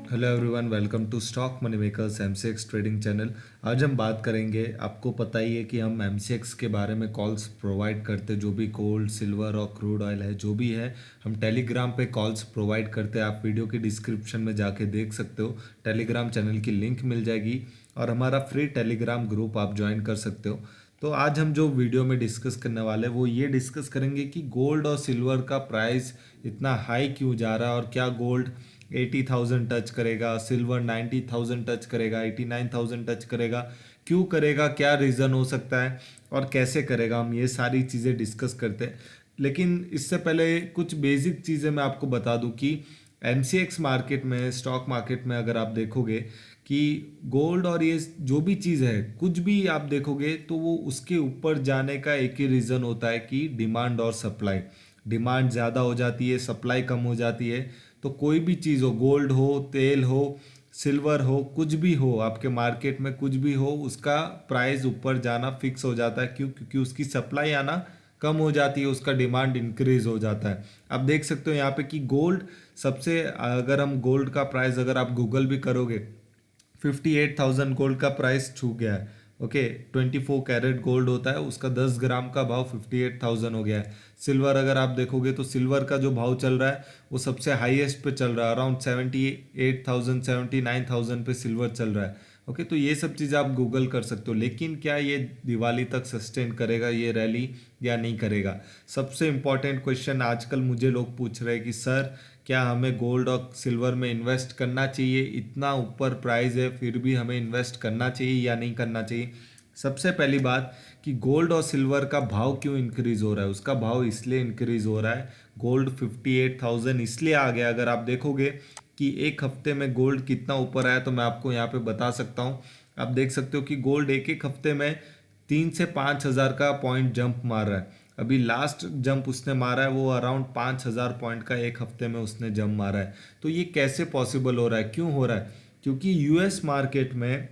Hello everyone, welcome to stock money makers MCX trading channel. आज हम बात करेंगे, आपको पता ही है कि हम एमसीएक्स के बारे में कॉल्स प्रोवाइड करते हैं। जो भी गोल्ड, सिल्वर और क्रूड ऑयल है, जो भी है, हम टेलीग्राम पे कॉल्स प्रोवाइड करते हैं। आप वीडियो की डिस्क्रिप्शन में जाके देख सकते हो, टेलीग्राम चैनल की लिंक मिल जाएगी और हमारा फ्री टेलीग्राम ग्रुप आप ज्वाइन कर सकते हो। तो आज हम जो वीडियो में डिस्कस करने वाले हैं वो ये डिस्कस करेंगे कि गोल्ड और सिल्वर का प्राइस इतना हाई क्यों जा रहा है और क्या गोल्ड 80,000 टच करेगा, सिल्वर 90,000 टच करेगा, 89,000 टच करेगा, क्यों करेगा, क्या रीज़न हो सकता है और कैसे करेगा। हम ये सारी चीज़ें डिस्कस करते हैं। लेकिन इससे पहले कुछ बेसिक चीज़ें मैं आपको बता दूं कि एमसीएक्स मार्केट में, स्टॉक मार्केट में अगर आप देखोगे कि गोल्ड और ये जो भी चीज़ है, कुछ भी आप देखोगे तो वो उसके ऊपर जाने का एक ही रीज़न होता है कि डिमांड और सप्लाई। डिमांड ज़्यादा हो जाती है, सप्लाई कम हो जाती है। तो कोई भी चीज़ हो, गोल्ड हो, तेल हो, सिल्वर हो, कुछ भी हो, आपके मार्केट में कुछ भी हो, उसका प्राइस ऊपर जाना फिक्स हो जाता है। क्यों? क्योंकि उसकी सप्लाई आना कम हो जाती है, उसका डिमांड इंक्रीज हो जाता है। आप देख सकते हो यहाँ पे कि गोल्ड सबसे, अगर हम गोल्ड का प्राइस अगर आप गूगल भी करोगे, 58,000 गोल्ड का प्राइस छू गया है। ओके, 24 कैरेट गोल्ड होता है, उसका 10 ग्राम का भाव 58,000 हो गया है। सिल्वर अगर आप देखोगे तो सिल्वर का जो भाव चल रहा है वो सबसे हाईएस्ट पे चल रहा है, अराउंड 78,000 79,000 पे सिल्वर चल रहा है। ओके, तो ये सब चीज़ आप गूगल कर सकते हो। लेकिन क्या ये दिवाली तक सस्टेन करेगा ये रैली या नहीं करेगा? सबसे इम्पॉर्टेंट क्वेश्चन आजकल मुझे लोग पूछ रहे हैं कि सर, क्या हमें गोल्ड और सिल्वर में इन्वेस्ट करना चाहिए? इतना ऊपर प्राइस है फिर भी हमें इन्वेस्ट करना चाहिए या नहीं करना चाहिए? सबसे पहली बात कि गोल्ड और सिल्वर का भाव क्यों इंक्रीज हो रहा है? उसका भाव इसलिए इंक्रीज हो रहा है, गोल्ड 58,000 इसलिए आ गया। अगर आप देखोगे कि एक हफ्ते में गोल्ड कितना ऊपर आया तो मैं आपको यहाँ पे बता सकता हूँ। आप देख सकते हो कि गोल्ड एक एक हफ्ते में 3 से 5 हज़ार का पॉइंट जंप मार रहा है। अभी लास्ट जंप उसने मारा है वो अराउंड 5,000 पॉइंट का एक हफ्ते में उसने जंप मारा है। तो ये कैसे पॉसिबल हो रहा है, क्यों हो रहा है? क्योंकि यूएस मार्केट में,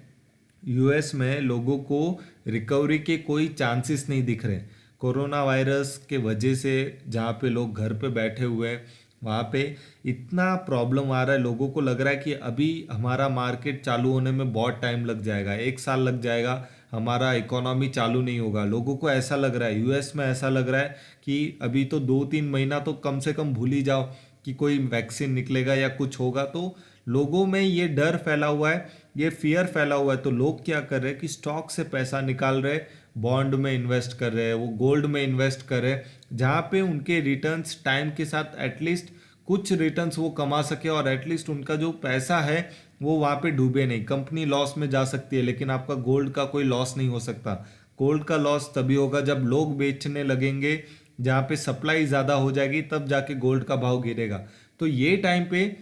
यूएस में लोगों को रिकवरी के कोई चांसेस नहीं दिख रहे। कोरोना वायरस के वजह से जहाँ पे लोग घर पे बैठे हुए हैं, वहाँ पे इतना प्रॉब्लम आ रहा है। लोगों को लग रहा है कि अभी हमारा मार्केट चालू होने में बहुत टाइम लग जाएगा, 1 साल लग जाएगा, हमारा इकोनॉमी चालू नहीं होगा। लोगों को ऐसा लग रहा है, यूएस में ऐसा लग रहा है कि अभी तो 2-3 महीना तो कम से कम भूल ही जाओ कि कोई वैक्सीन निकलेगा या कुछ होगा। तो लोगों में ये डर फैला हुआ है, ये फियर फैला हुआ है। तो लोग क्या कर रहे हैं कि स्टॉक से पैसा निकाल रहे, बॉन्ड में इन्वेस्ट कर रहे हैं, वो गोल्ड में इन्वेस्ट कर रहे हैं, जहाँ पे उनके रिटर्न्स टाइम के साथ एटलीस्ट कुछ रिटर्न्स वो कमा सके और एटलीस्ट उनका जो पैसा है वो वहाँ पे डूबे नहीं। कंपनी लॉस में जा सकती है लेकिन आपका गोल्ड का कोई लॉस नहीं हो सकता। गोल्ड का लॉस तभी होगा जब लोग बेचने लगेंगे, जहाँ पे सप्लाई ज़्यादा हो जाएगी, तब जाके गोल्ड का भाव गिरेगा। तो ये टाइम पे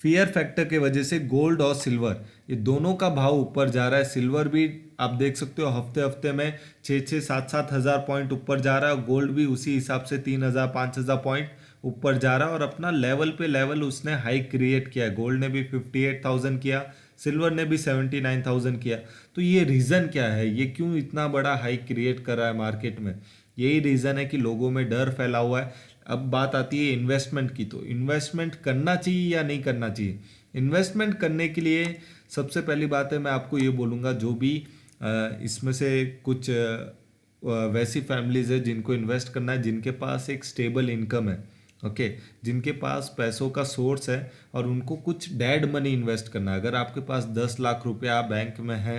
फियर फैक्टर के वजह से गोल्ड और सिल्वर ये दोनों का भाव ऊपर जा रहा है। सिल्वर भी आप देख सकते हो हफ्ते हफ्ते में 6-7 पॉइंट ऊपर जा रहा है, गोल्ड भी उसी हिसाब से 3,000-5,000 पॉइंट ऊपर जा रहा है और अपना लेवल पे लेवल उसने हाई क्रिएट किया है। गोल्ड ने भी 58,000 किया, सिल्वर ने भी 79,000 किया। तो ये रीज़न क्या है, ये क्यों इतना बड़ा हाई क्रिएट कर रहा है मार्केट में? यही रीज़न है कि लोगों में डर फैला हुआ है। अब बात आती है इन्वेस्टमेंट की, तो इन्वेस्टमेंट करना चाहिए या नहीं करना चाहिए? इन्वेस्टमेंट करने के लिए सबसे पहली बात है, मैं आपको ये बोलूँगा, जो भी इसमें से कुछ वैसी फैमिलीज है जिनको इन्वेस्ट करना है, जिनके पास एक स्टेबल इनकम है, ओके, जिनके पास पैसों का सोर्स है और उनको कुछ डेड मनी इन्वेस्ट करना है। अगर आपके पास 10 लाख रुपया बैंक में है,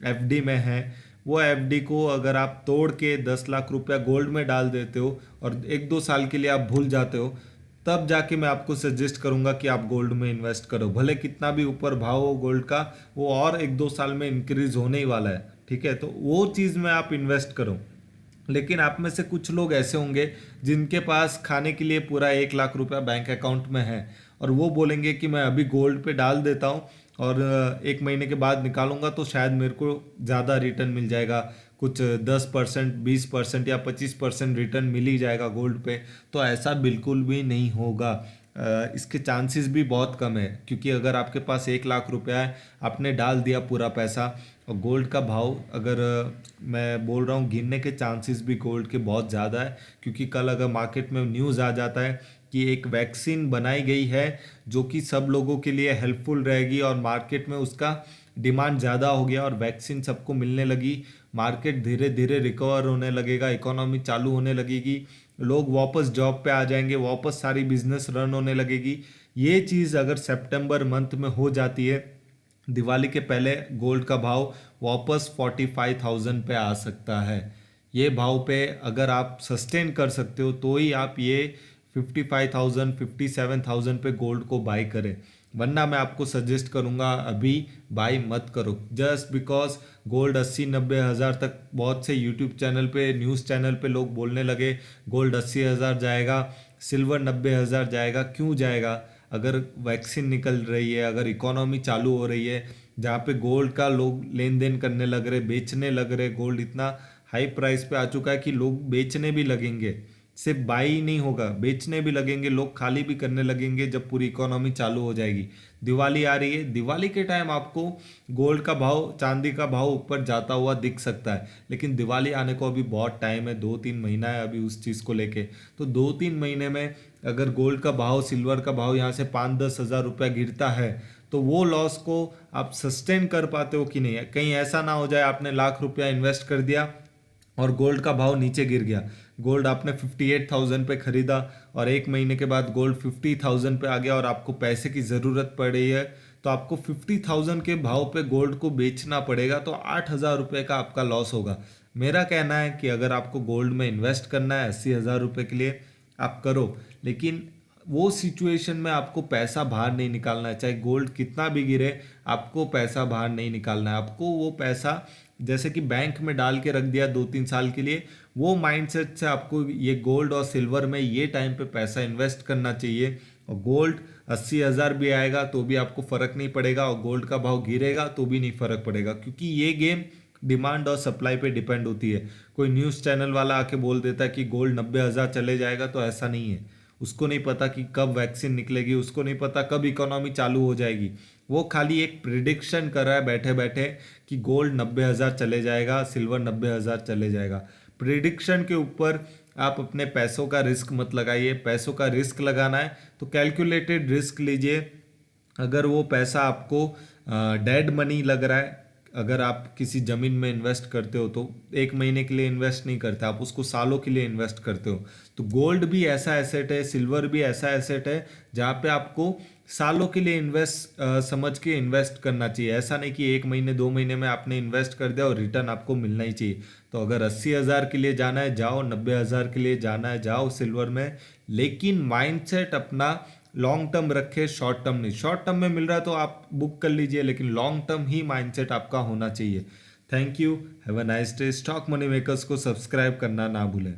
एफडी में है, वो एफडी को अगर आप तोड़ के 10 लाख रुपया गोल्ड में डाल देते हो और 1-2 साल के लिए आप भूल जाते हो, तब जाके मैं आपको सजेस्ट करूंगा कि आप गोल्ड में इन्वेस्ट करो। भले कितना भी ऊपर भाव हो गोल्ड का, वो और 1-2 साल में इंक्रीज होने ही वाला है, ठीक है? तो वो चीज़ में आप इन्वेस्ट करो। लेकिन आप में से कुछ लोग ऐसे होंगे जिनके पास खाने के लिए पूरा 1 लाख रुपया बैंक अकाउंट में है और वो बोलेंगे कि मैं अभी गोल्ड पे डाल देता हूँ और 1 महीने के बाद निकालूंगा तो शायद मेरे को ज़्यादा रिटर्न मिल जाएगा, कुछ 10%, 20% या 25% रिटर्न मिल ही जाएगा गोल्ड पे। तो ऐसा बिल्कुल भी नहीं होगा। इसके चांसेस भी बहुत कम है, क्योंकि अगर आपके पास 1 लाख रुपया है, आपने डाल दिया पूरा पैसा और गोल्ड का भाव अगर मैं बोल रहा हूँ गिरने के चांसेस भी गोल्ड के बहुत ज़्यादा है। क्योंकि कल अगर मार्केट में न्यूज़ आ जाता है कि एक वैक्सीन बनाई गई है जो कि सब लोगों के लिए हेल्पफुल रहेगी और मार्केट में उसका डिमांड ज़्यादा हो गया और वैक्सीन सबको मिलने लगी। मार्केट धीरे धीरे रिकवर होने लगेगा, इकोनॉमी चालू होने लगेगी, लोग वापस जॉब पे आ जाएंगे, वापस सारी बिजनेस रन होने लगेगी। ये चीज़ अगर सितंबर मंथ में हो जाती है, दिवाली के पहले गोल्ड का भाव वापस 45,000 पे आ सकता है। ये भाव पे अगर आप सस्टेन कर सकते हो तो ही आप ये 55,000 57,000 पे गोल्ड को बाई करें, वरना मैं आपको सजेस्ट करूंगा अभी बाई मत करो। जस्ट बिकॉज गोल्ड 80-90 हज़ार तक बहुत से यूट्यूब चैनल पे, न्यूज़ चैनल पे लोग बोलने लगे गोल्ड 80,000 जाएगा, सिल्वर 90,000 जाएगा। क्यों जाएगा? अगर वैक्सीन निकल रही है, अगर इकोनॉमी चालू हो रही है, जहाँ पे गोल्ड का लोग लेन देन करने लग रहे, बेचने लग रहे, गोल्ड इतना हाई प्राइस पे आ चुका है कि लोग बेचने भी लगेंगे। सिर्फ बाई ही नहीं होगा, बेचने भी लगेंगे, लोग खाली भी करने लगेंगे जब पूरी इकोनॉमी चालू हो जाएगी। दिवाली आ रही है, दिवाली के टाइम आपको गोल्ड का भाव, चांदी का भाव ऊपर जाता हुआ दिख सकता है, लेकिन दिवाली आने को अभी बहुत टाइम है, 2-3 महीना है अभी उस चीज़ को लेके। तो 2-3 महीने में अगर गोल्ड का भाव, सिल्वर का भाव यहाँ से 5-10 हज़ार रुपया गिरता है तो वो लॉस को आप सस्टेन कर पाते हो कि नहीं? कहीं ऐसा ना हो जाए आपने लाख रुपया इन्वेस्ट कर दिया और गोल्ड का भाव नीचे गिर गया, गोल्ड आपने 58,000 पे खरीदा और एक महीने के बाद गोल्ड 50,000 पे आ गया और आपको पैसे की ज़रूरत पड़ रही है, तो आपको 50,000 के भाव पे गोल्ड को बेचना पड़ेगा, तो 8,000 रुपये का आपका लॉस होगा। मेरा कहना है कि अगर आपको गोल्ड में इन्वेस्ट करना है 80,000 रुपये के लिए, आप करो, लेकिन वो सिचुएशन में आपको पैसा बाहर नहीं निकालना है। चाहे गोल्ड कितना भी गिरे, आपको पैसा बाहर नहीं निकालना है। आपको वो पैसा जैसे कि बैंक में डाल के रख दिया 2-3 साल के लिए, वो माइंडसेट से आपको ये गोल्ड और सिल्वर में ये टाइम पे पैसा इन्वेस्ट करना चाहिए। और गोल्ड 80,000 भी आएगा तो भी आपको फ़र्क नहीं पड़ेगा और गोल्ड का भाव गिरेगा तो भी नहीं फ़र्क पड़ेगा, क्योंकि ये गेम डिमांड और सप्लाई पे डिपेंड होती है। कोई न्यूज़ चैनल वाला आके बोल देता है कि गोल्ड 90,000 चले जाएगा, तो ऐसा नहीं है। उसको नहीं पता कि कब वैक्सीन निकलेगी, उसको नहीं पता कब इकोनॉमी चालू हो जाएगी। वो खाली एक प्रिडिक्शन कर रहा है बैठे बैठे कि गोल्ड 90,000 चले जाएगा, सिल्वर 90,000 चले जाएगा। प्रिडिक्शन के ऊपर आप अपने पैसों का रिस्क मत लगाइए। पैसों का रिस्क लगाना है तो कैलकुलेटेड रिस्क लीजिए। अगर वो पैसा आपको डेड मनी लग रहा है, अगर आप किसी ज़मीन में इन्वेस्ट करते हो तो एक महीने के लिए इन्वेस्ट नहीं करते, आप उसको सालों के लिए इन्वेस्ट करते हो। तो गोल्ड भी ऐसा एसेट है, सिल्वर भी ऐसा एसेट है जहाँ पे आपको सालों के लिए इन्वेस्ट समझ के इन्वेस्ट करना चाहिए। ऐसा नहीं कि एक महीने 2 महीने में आपने इन्वेस्ट कर दिया और रिटर्न आपको मिलना ही चाहिए। तो अगर 80,000 के लिए जाना है जाओ, 90,000 के लिए जाना है जाओ सिल्वर में, लेकिन माइंडसेट अपना लॉन्ग टर्म रखे, शॉर्ट टर्म नहीं। शॉर्ट टर्म में मिल रहा है तो आप बुक कर लीजिए, लेकिन लॉन्ग टर्म ही माइंडसेट आपका होना चाहिए। Thank you, have a nice day. Stock money makers को सब्सक्राइब करना ना भूलें।